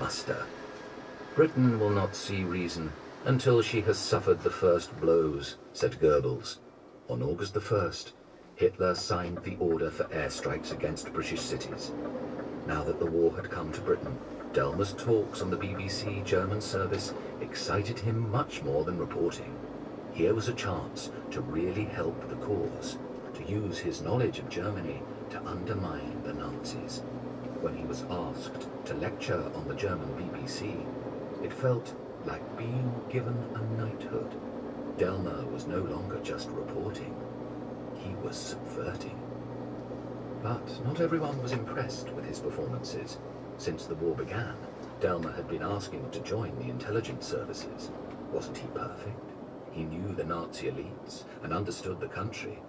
muster. Britain will not see reason until she has suffered the first blows, said Goebbels. On August the 1st, Hitler signed the order for airstrikes against British cities. Now that the war had come to Britain, Delmer's talks on the BBC German service excited him much more than reporting. Here was a chance to really help the cause, to use his knowledge of Germany to undermine the Nazis. When he was asked to lecture on the German BBC, it felt like being given a knighthood. Delmer was no longer just reporting, he was subverting. But not everyone was impressed with his performances. Since the war began, Delmer had been asking to join the intelligence services. Wasn't he perfect? He knew the Nazi elites and understood the country.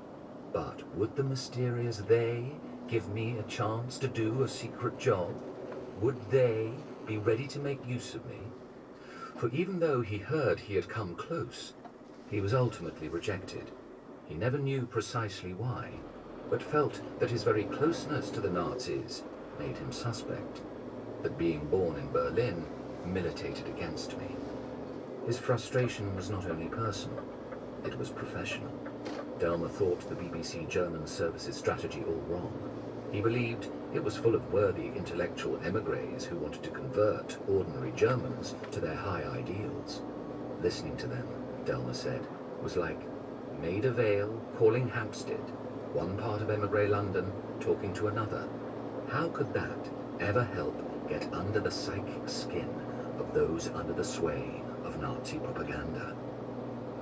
But would the mysterious they give me a chance to do a secret job? Would they be ready to make use of me? For even though he heard he had come close, he was ultimately rejected. He never knew precisely why, but felt that his very closeness to the Nazis made him suspect, that being born in Berlin militated against me. His frustration was not only personal, it was professional. Delmer thought the BBC German services strategy all wrong. He believed it was full of worthy intellectual émigrés who wanted to convert ordinary Germans to their high ideals. Listening to them, Delmer said, was like Maida Vale calling Hampstead, one part of émigré London talking to another. How could that ever help get under the psychic skin of those under the sway of Nazi propaganda?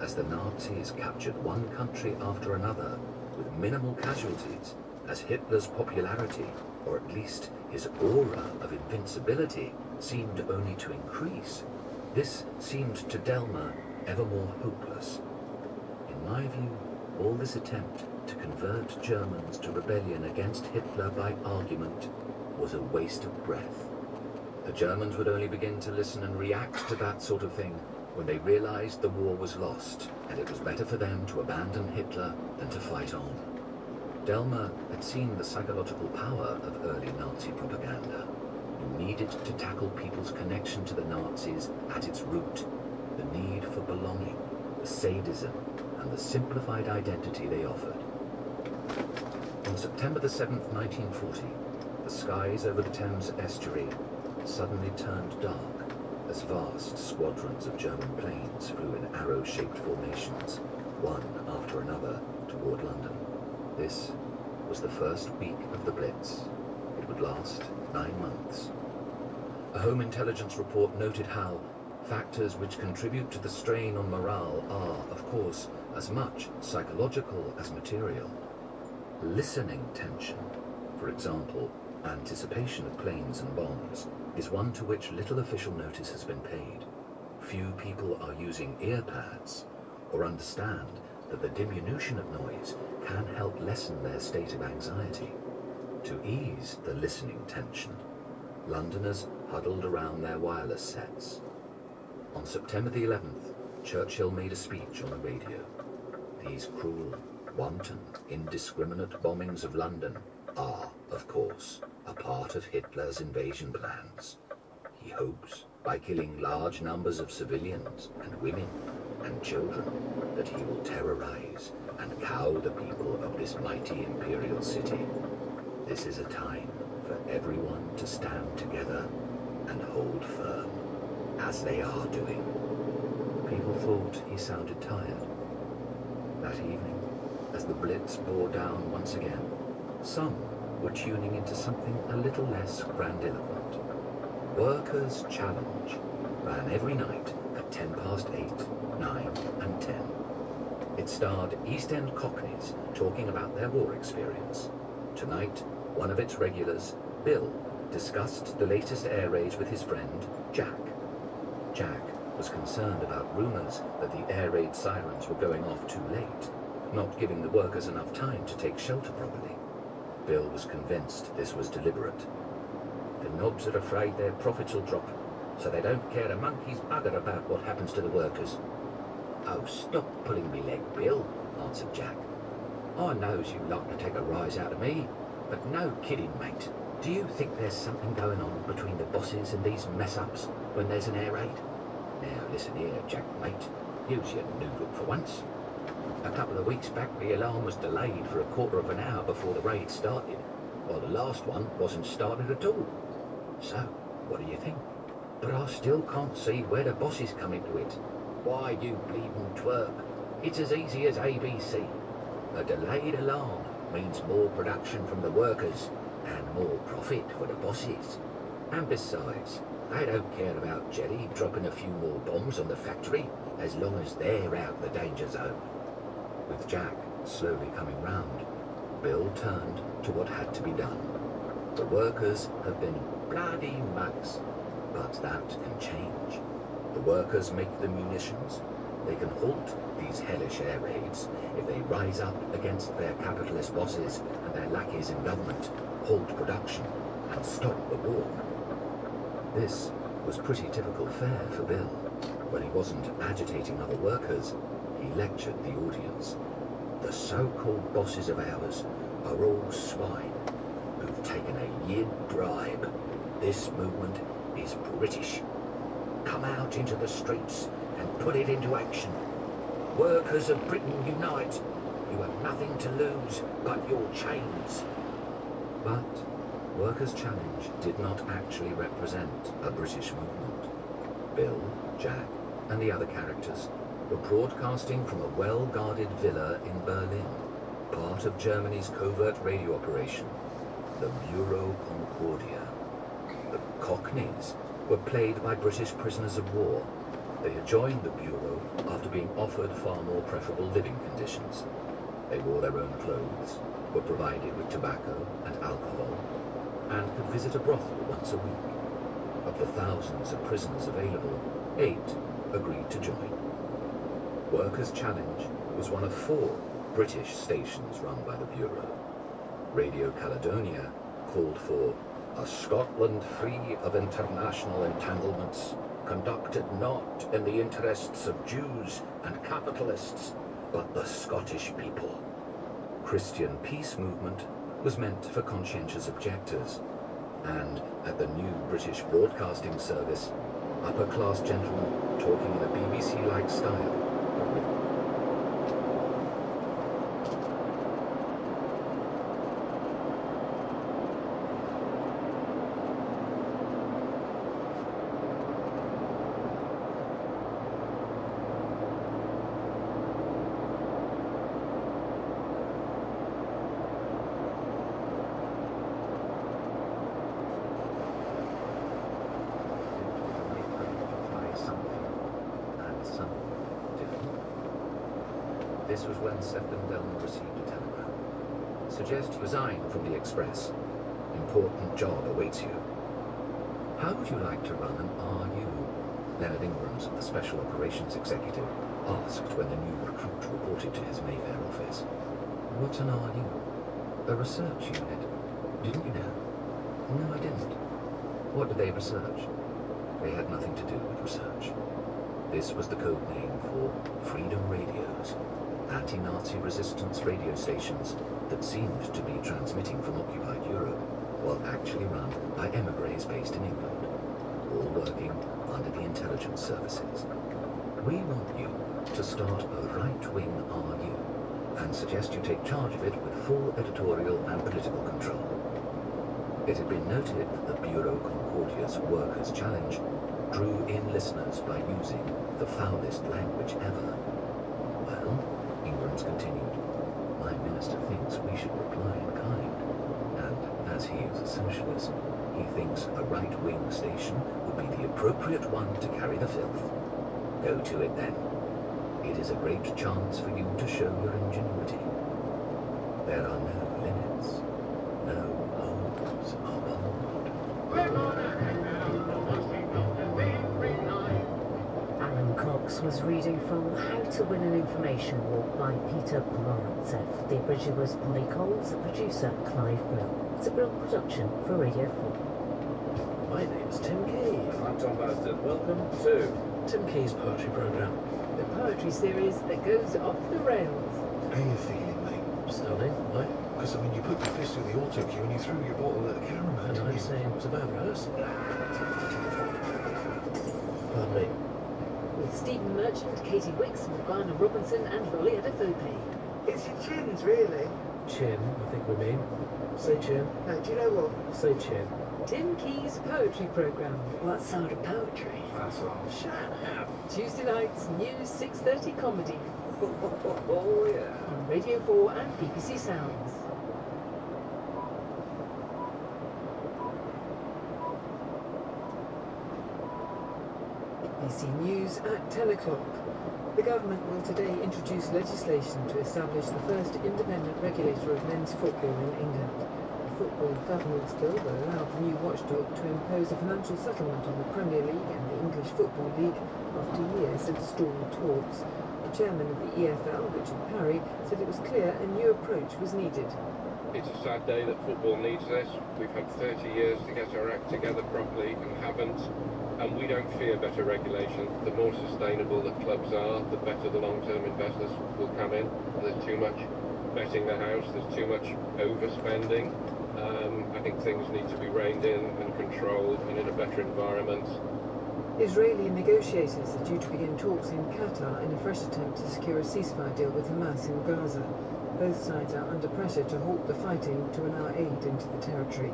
As the Nazis captured one country after another with minimal casualties, as Hitler's popularity, or at least his aura of invincibility, seemed only to increase, this seemed to Delmer ever more hopeless. In my view, all this attempt to convert Germans to rebellion against Hitler by argument was a waste of breath. The Germans would only begin to listen and react to that sort of thing when they realized the war was lost, and it was better for them to abandon Hitler than to fight on. Delmer had seen the psychological power of early Nazi propaganda. You needed to tackle people's connection to the Nazis at its root, the need for belonging, the sadism, and the simplified identity they offered. On September the 7th, 1940, the skies over the Thames estuary suddenly turned dark as vast squadrons of German planes flew in arrow-shaped formations, one after another, toward London. This was the first week of the Blitz. It would last 9 months. A Home Intelligence report noted how factors which contribute to the strain on morale are, of course, as much psychological as material. Listening tension, for example, anticipation of planes and bombs, is one to which little official notice has been paid. Few people are using ear pads or understand that the diminution of noise can help lessen their state of anxiety. To ease the listening tension, Londoners huddled around their wireless sets. On September the 11th, Churchill made a speech on the radio. These cruel, wanton, indiscriminate bombings of London are, of course, a part of Hitler's invasion plans. He hopes, by killing large numbers of civilians and women and children, that he will terrorize and cow the people of this mighty imperial city. This is a time for everyone to stand together and hold firm, as they are doing. People thought he sounded tired. That evening, as the Blitz bore down once again, some were tuning into something a little less grandiloquent. Workers' Challenge ran every night at 8:10, 9 and 10. It starred East End Cockneys talking about their war experience. Tonight, one of its regulars, Bill, discussed the latest air raids with his friend, Jack. Jack was concerned about rumours that the air raid sirens were going off too late, not giving the workers enough time to take shelter properly. Bill was convinced this was deliberate. The nobs are afraid their profits will drop, so they don't care a monkey's bugger about what happens to the workers. Oh, stop pulling me leg, Bill, answered Jack. I knows you like to take a rise out of me, but no kidding, mate. Do you think there's something going on between the bosses and these mess-ups when there's an air raid? Now listen here, Jack, mate. Use your noodle for once. A couple of weeks back, the alarm was delayed for a quarter of an hour before the raid started, while the last one wasn't started at all. So, what do you think? But I still can't see where the bosses come into it. Why, you bleeding twerp? It's as easy as ABC. A delayed alarm means more production from the workers and more profit for the bosses. And besides, they don't care about Jerry dropping a few more bombs on the factory as long as they're out the danger zone. With Jack slowly coming round, Bill turned to what had to be done. The workers have been bloody mugs, but that can change. The workers make the munitions. They can halt these hellish air raids if they rise up against their capitalist bosses and their lackeys in government, halt production, and stop the war. This was pretty typical fare for Bill. When he wasn't agitating other workers, he lectured the audience. The so-called bosses of ours are all swine who've taken a yid bribe. This movement is British. Come out into the streets and put it into action. Workers of Britain unite. You have nothing to lose but your chains. But Workers' Challenge did not actually represent a British movement. Bill, Jack, and the other characters were broadcasting from a well-guarded villa in Berlin, part of Germany's covert radio operation, the Bureau Concordia. The Cockneys were played by British prisoners of war. They had joined the Bureau after being offered far more preferable living conditions. They wore their own clothes, were provided with tobacco and alcohol, and could visit a brothel once a week. Of the thousands of prisoners available, 8 agreed to join. Workers' Challenge was one of 4 British stations run by the Bureau. Radio Caledonia called for a Scotland free of international entanglements, conducted not in the interests of Jews and capitalists, but the Scottish people. Christian Peace Movement was meant for conscientious objectors, and at the new British Broadcasting Service, upper-class gentlemen talking in a BBC-like style. This was when Sefton Delman received a telegram. Suggest you resign from the Express. Important job awaits you. How would you like to run an RU? Leonard Ingrams, the Special Operations Executive, asked when the new recruit reported to his Mayfair office. What's an RU? A research unit. Didn't you know? No, I didn't. What did they research? They had nothing to do with research. This was the code name for Freedom Radios, anti-Nazi resistance radio stations that seemed to be transmitting from occupied Europe, while actually run by emigres based in England, all working under the intelligence services. We want you to start a right-wing RU, and suggest you take charge of it with full editorial and political control. It had been noted that the Bureau Concordia's Workers' Challenge drew in listeners by using the foulest language ever. Well, Ingrams continued, my minister thinks we should reply in kind, and as he is a socialist, he thinks a right-wing station would be the appropriate one to carry the filth. Go to it then. It is a great chance for you to show your ingenuity. There are no limits, no holds are barred. Alan Cox was reading from How to Win an Information War by Peter Pomorantsev. The abridger was Polly Coles, the producer Clive Brill. It's a Brill production for Radio 4. My name's Tim Key. I'm Tom Bastard. Welcome to Tim Key's poetry programme. The poetry series that goes off the rails. How are you feeling, mate? Stunning, right? Because, I mean, you put your fist through the auto cue and you threw your bottle at the cameraman. And I'm saying it was about us. Pardon me. With Stephen Merchant, Katie Wicks, Morgana Robinson and Lolita Fope. It's your chins, really. Chin, I think we mean. Say chin. No, do you know what? Say chin. Tim Key's poetry programme. What sort of poetry? That's all. Shut up. Tuesday nights, news 6:30 comedy. Oh, yeah. On Radio 4 and BBC Sounds. BBC News at 10 o'clock. The government will today introduce legislation to establish the first independent regulator of men's football in England. The Football Governance Bill will allow the new watchdog to impose a financial settlement on the Premier League and the English Football League after years of stalled talks. The chairman of the EFL, Richard Parry, said it was clear a new approach was needed. It's a sad day that football needs this. We've had 30 years to get our act together properly and haven't. And we don't fear better regulation. The more sustainable the clubs are, the better the long-term investors will come in. There's too much betting the house, there's too much overspending. I think things need to be reined in and controlled and in a better environment. Israeli negotiators are due to begin talks in Qatar in a fresh attempt to secure a ceasefire deal with Hamas in Gaza. Both sides are under pressure to halt the fighting to allow aid into the territory.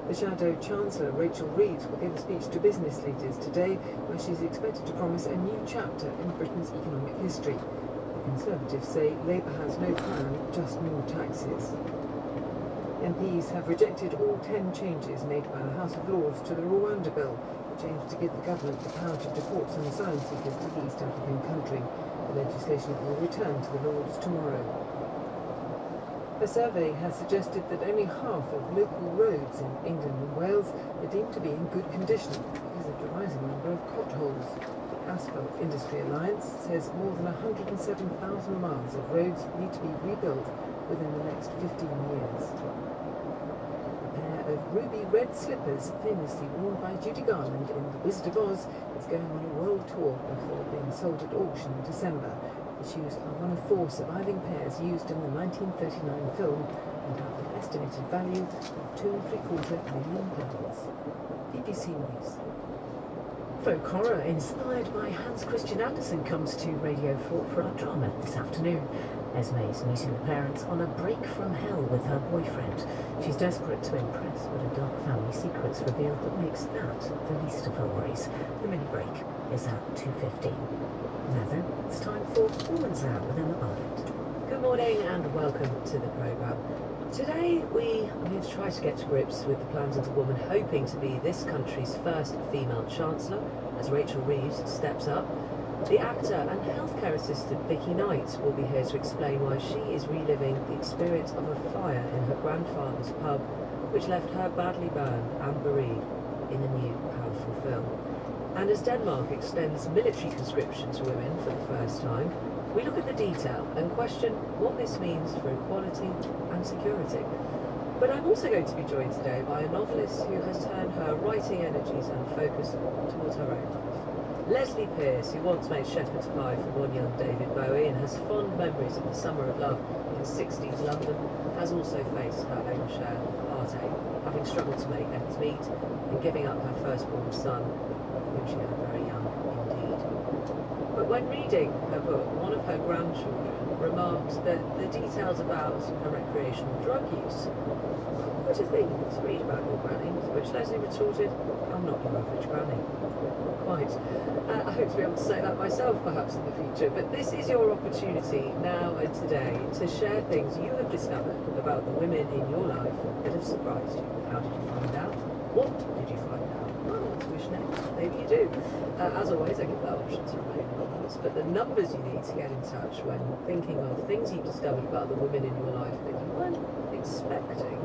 The Shadow Chancellor, Rachel Reeves, will give a speech to business leaders today where she's expected to promise a new chapter in Britain's economic history. The Conservatives say Labour has no plan, just more taxes. MPs have rejected all 10 changes made by the House of Lords to the Rwanda Bill, which aims to give the government the power to deport some asylum seekers to the East African country. The legislation will return to the Lords tomorrow. A survey has suggested that only half of local roads in England and Wales are deemed to be in good condition because of the rising number of potholes. The Asphalt Industry Alliance says more than 107,000 miles of roads need to be rebuilt within the next 15 years. A pair of ruby red slippers famously worn by Judy Garland in The Wizard of Oz is going on a world tour before being sold at auction in December. The shoes are one of 4 surviving pairs used in the 1939 film and have an estimated value of £2.75 million. BBC News. Folk horror inspired by Hans Christian Andersen comes to Radio 4 for our drama this afternoon. Esme is meeting the parents on a break from hell with her boyfriend. She's desperate to impress, but a dark family secret's revealed that makes that the least of her worries. The mini break is at 2:15. Now then, it's time for Woman's Hour with Emma Barnett. Good morning and welcome to the programme. Today I'm going to try to get to grips with the plans of the woman hoping to be this country's first female Chancellor, as Rachel Reeves steps up. The actor and healthcare assistant Vicky Knight will be here to explain why she is reliving the experience of a fire in her grandfather's pub, which left her badly burned and bereaved in a new, powerful film. And as Denmark extends military conscription to women for the first time, we look at the detail and question what this means for equality and security. But I'm also going to be joined today by a novelist who has turned her writing energies and focus towards her own life. Leslie Pierce, who once made shepherd's pie for one young David Bowie and has fond memories of the summer of love in 60s London, has also faced her own share of heartache, having struggled to make ends meet and giving up her firstborn son, whom she had very young indeed. But when reading her book, one of her grandchildren remarked that the details about her recreational drug use were quite a thing to read about your granny, to which Leslie retorted, "I'm not your average granny." Quite. I hope to be able to say that myself perhaps in the future, but this is your opportunity now and today to share things you have discovered about the women in your life that have surprised you. How did you find out? What did you find out? Well, what to wish next? Maybe you do. As always, I give that option to remain anonymous, but the numbers you need to get in touch when thinking of things you've discovered about the women in your life that you weren't expecting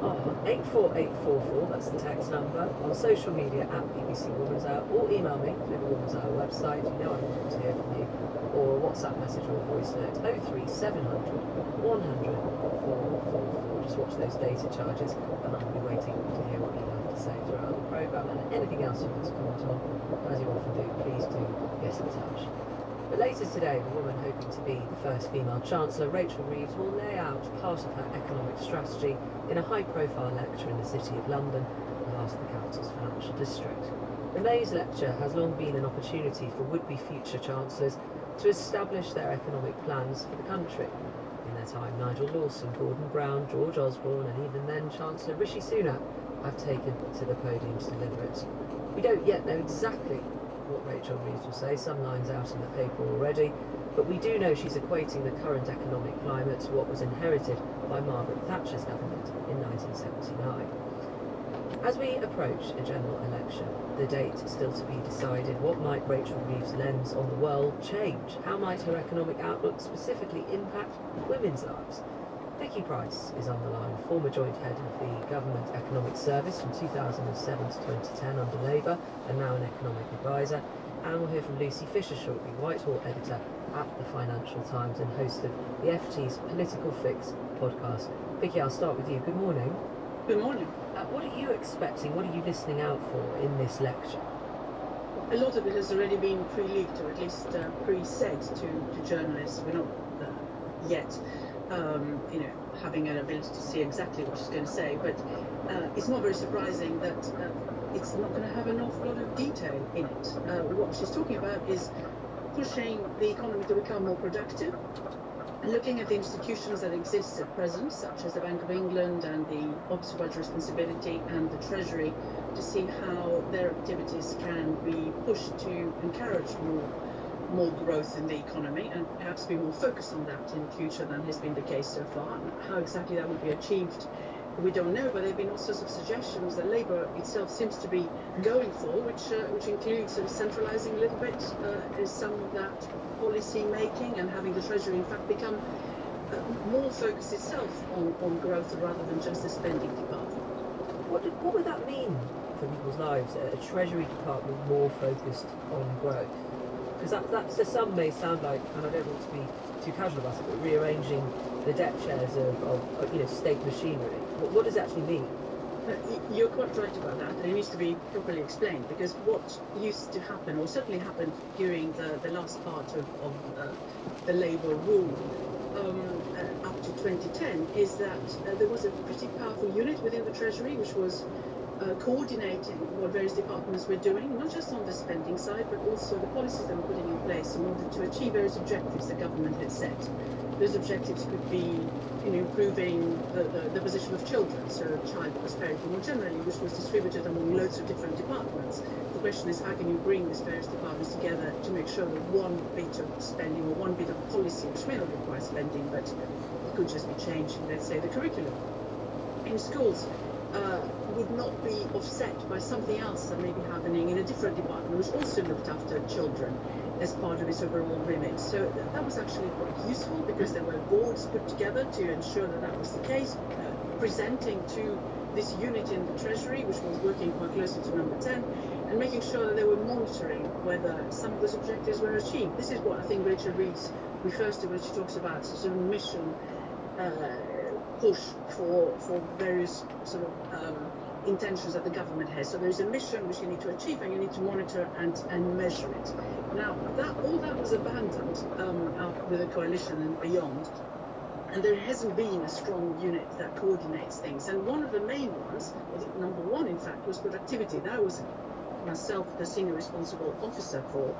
are 84844, that's the text number, on social media at BBC Woman's Hour, or email me through the Woman's Hour website, you know I want to hear from you, or a WhatsApp message or a voice note, 03700 100 444. Just watch those data charges and I'll be waiting to hear what you have to say throughout the programme, and anything else you want to comment on, as you often do, please do get in touch. But later today, the woman hoping to be the first female Chancellor, Rachel Reeves, will lay out part of her economic strategy in a high-profile lecture in the City of London, the last of the capital's financial district. The May's lecture has long been an opportunity for would-be future Chancellors to establish their economic plans for the country. In their time, Nigel Lawson, Gordon Brown, George Osborne and even then Chancellor Rishi Sunak have taken to the podium to deliver it. We don't yet know exactly what Rachel Reeves will say, some lines out in the paper already, but we do know she's equating the current economic climate to what was inherited by Margaret Thatcher's government in 1979. As we approach a general election, the date is still to be decided. What might Rachel Reeves' lens on the world change? How might her economic outlook specifically impact women's lives? Vicky Price is on the line, former joint head of the Government Economic Service from 2007 to 2010 under Labour, and now an economic advisor. And we'll hear from Lucy Fisher shortly, Whitehall editor at the Financial Times and host of the FT's Political Fix podcast. Vicky, I'll start with you. Good morning. Good morning. What are you expecting? What are you listening out for in this lecture? A lot of it has already been pre-leaked, or at least pre-said to journalists. We're not yet having an ability to see exactly what she's going to say, but it's not very surprising that it's not going to have an awful lot of detail in it. What she's talking about is pushing the economy to become more productive, and looking at the institutions that exist at present, such as the Bank of England and the Office of Budget Responsibility and the Treasury, to see how their activities can be pushed to encourage more growth in the economy and perhaps be more focused on that in the future than has been the case so far. How exactly that will be achieved, we don't know, but there have been all sorts of suggestions that Labour itself seems to be going for, which includes sort of centralising a little bit some of that policy making and having the Treasury in fact become more focused itself on growth rather than just a spending department. What would that mean for people's lives, a Treasury department more focused on growth? Because that to some may sound like, and I don't want to be too casual about it, but rearranging the deck chairs of state machinery. What does it actually mean? You're quite right about that, and it needs to be properly explained, because what used to happen, or certainly happened during the last part of the Labour rule up to 2010, is that there was a pretty powerful unit within the Treasury which was coordinating what various departments were doing, not just on the spending side, but also the policies they were putting in place in order to achieve various objectives the government had set. Those objectives could be improving the position of children, so child prosperity more generally, which was distributed among loads of different departments. The question is, how can you bring these various departments together to make sure that one bit of spending or one bit of policy, which may not require spending, but it could just be changing, let's say, the curriculum in schools, would not be offset by something else that may be happening in a different department which also looked after children as part of its overall remit. So that was actually quite useful, because there were boards put together to ensure that that was the case, presenting to this unit in the Treasury, which was working quite closely to number 10, and making sure that they were monitoring whether some of those objectives were achieved. This is what I think Rachel Reeves refers to when she talks about sort of mission push for various sort of intentions that the government has. So there's a mission which you need to achieve, and you need to monitor and measure it. Now, all that was abandoned with the coalition and beyond, and there hasn't been a strong unit that coordinates things. And one of the main ones, number one in fact, was productivity. That was myself the senior responsible officer for,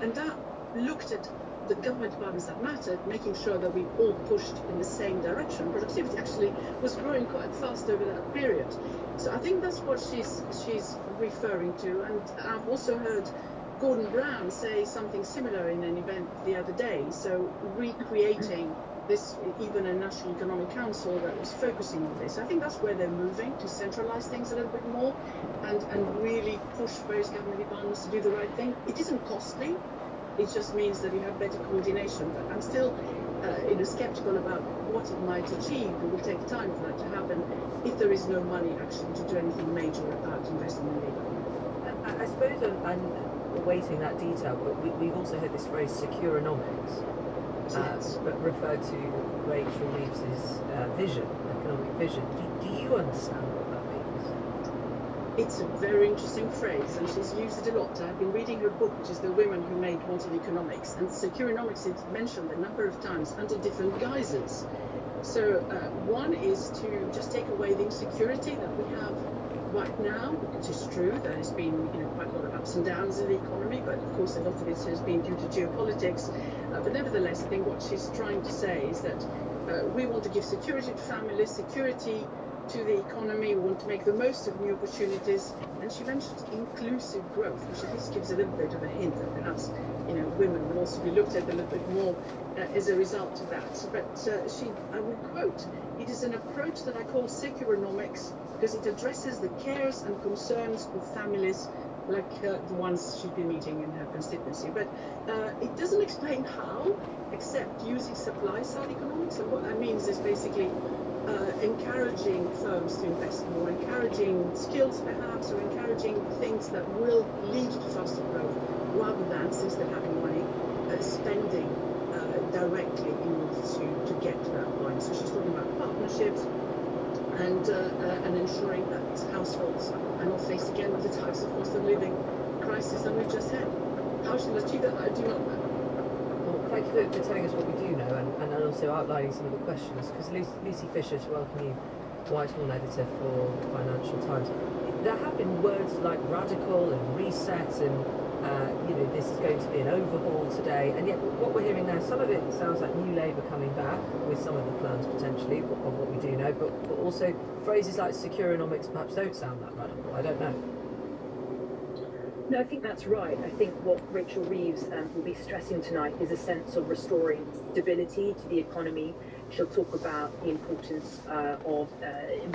and that looked at the government departments that mattered, making sure that we all pushed in the same direction. Productivity actually was growing quite fast over that period. So I think that's what she's referring to. And I've also heard Gordon Brown say something similar in an event the other day. So recreating this, even a National Economic Council that was focusing on this. I think that's where they're moving, to centralise things a little bit more and really push various government departments to do the right thing. It isn't costly. It just means that you have better coordination. But I'm still sceptical about what it might achieve. It will take time for that to happen if there is no money actually to do anything major about investing in Labour. I suppose I'm awaiting that detail, but we've also heard this phrase securonomics, but referred to Rachel Reeves' vision, economic vision. Do you understand what that means? it's a very interesting phrase, and she's used it a lot. I've been reading her book, which is The Women Who Made Wanted Economics, and Securonomics is mentioned a number of times under different guises. So one is to just take away the insecurity that we have right now. It is true there has been quite a lot of ups and downs in the economy, but of course a lot of it has been due to geopolitics. But nevertheless, I think what she's trying to say is that we want to give security to families, security to the economy. We want to make the most of new opportunities. And she mentioned inclusive growth, which at least gives a little bit of a hint that perhaps women will also be looked at a little bit more as a result of that. But I will quote, "It is an approach that I call securonomics because it addresses the cares and concerns of families like the ones she's been meeting in her constituency." But it doesn't explain how, except using supply-side economics. And what that means is basically encouraging firms to invest more, encouraging skills perhaps, or encouraging things that will lead to faster growth, rather than, since they're having money, spending directly in order to get to that point. So she's talking about partnerships and ensuring that households are not faced again with the types of cost of living crisis that we've just had. How she'll achieve that, I do not know. Well, thank you for telling us what we do know and also outlining some of the questions, because Lucy Fisher, to welcome you, Whitehall editor for Financial Times. There have been words like radical and reset and this is going to be an overhaul today, and yet what we're hearing now, some of it sounds like New Labour coming back with some of the plans potentially of what we do know, but also phrases like securonomics perhaps don't sound that radical. I don't know. No, I think that's right. I think what Rachel Reeves will be stressing tonight is a sense of restoring stability to the economy. She'll talk about the importance of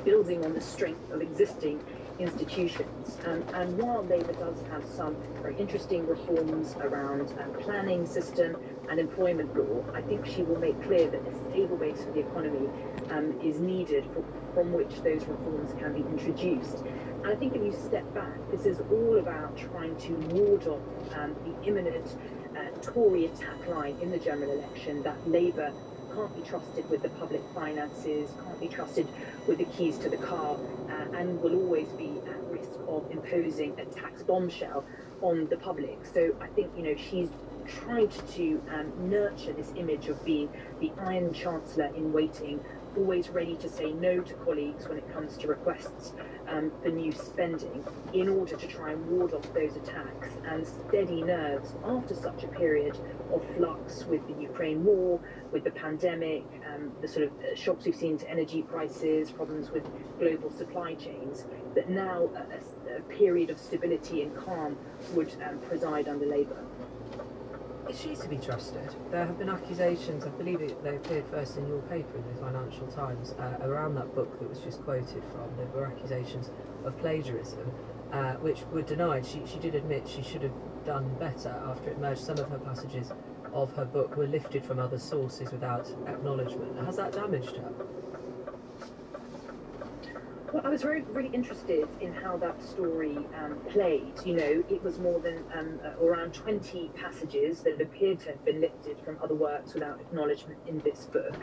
building on the strength of existing institutions. And while Labour does have some very interesting reforms around planning system and employment law, I think she will make clear that a stable base for the economy is needed from which those reforms can be introduced. And I think if you step back, this is all about trying to ward off the imminent Tory attack line in the general election, that Labour can't be trusted with the public finances, can't be trusted with the keys to the car, and will always be at risk of imposing a tax bombshell on the public. So I think, she's tried to nurture this image of being the Iron Chancellor in waiting, always ready to say no to colleagues when it comes to requests for new spending, in order to try and ward off those attacks and steady nerves after such a period of flux with the Ukraine war, with the pandemic, the sort of shocks we've seen to energy prices, problems with global supply chains, that now a period of stability and calm would preside under Labour. Is she to be trusted? There have been accusations, I believe they appeared first in your paper in the Financial Times, around that book that was just quoted from. There were accusations of plagiarism, which were denied. She did admit she should have done better after it emerged. Some of her passages of her book were lifted from other sources without acknowledgement. Has that damaged her? Well, I was really interested in how that story played. It was more than around 20 passages that appeared to have been lifted from other works without acknowledgement in this book.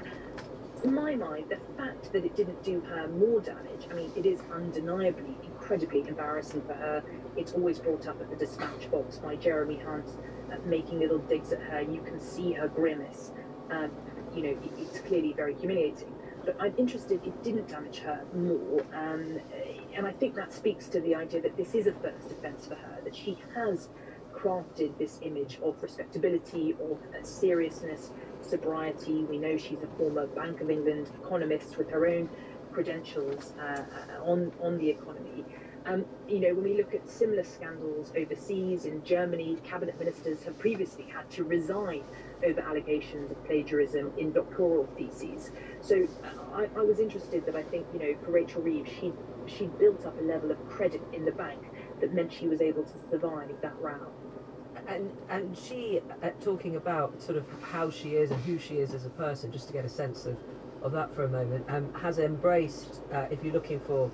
To my mind, the fact that it didn't do her more damage, it is undeniably incredibly embarrassing for her. It's always brought up at the dispatch box by Jeremy Hunt, making little digs at her. You can see her grimace. It's clearly very humiliating. But I'm interested it didn't damage her more, and I think that speaks to the idea that this is a first offence for her, that she has crafted this image of respectability, of seriousness, sobriety. We know she's a former Bank of England economist with her own credentials on the economy. When we look at similar scandals overseas, in Germany, cabinet ministers have previously had to resign over allegations of plagiarism in doctoral theses. So I was interested that I think, for Rachel Reeves, she built up a level of credit in the bank that meant she was able to survive that row. And she, talking about sort of how she is and who she is as a person, just to get a sense of that for a moment, has embraced, if you're looking for,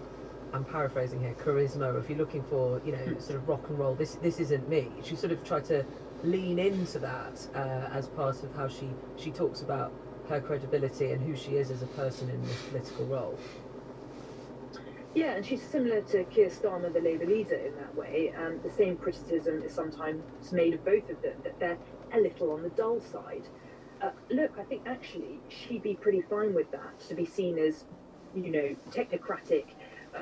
I'm paraphrasing here, charisma, or if you're looking for, sort of rock and roll, this isn't me. She sort of tried to lean into that as part of how she talks about her credibility and who she is as a person in this political role. Yeah, and she's similar to Keir Starmer, the Labour leader, in that way. The same criticism is sometimes made of both of them, that they're a little on the dull side. Look, I think actually she'd be pretty fine with that, to be seen as, technocratic,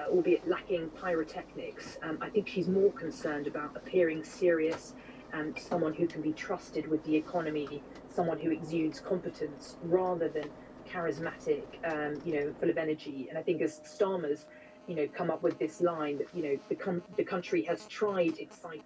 albeit lacking pyrotechnics. I think she's more concerned about appearing serious and someone who can be trusted with the economy, someone who exudes competence rather than charismatic, full of energy. And I think as Starmer's, come up with this line that, the country has tried exciting.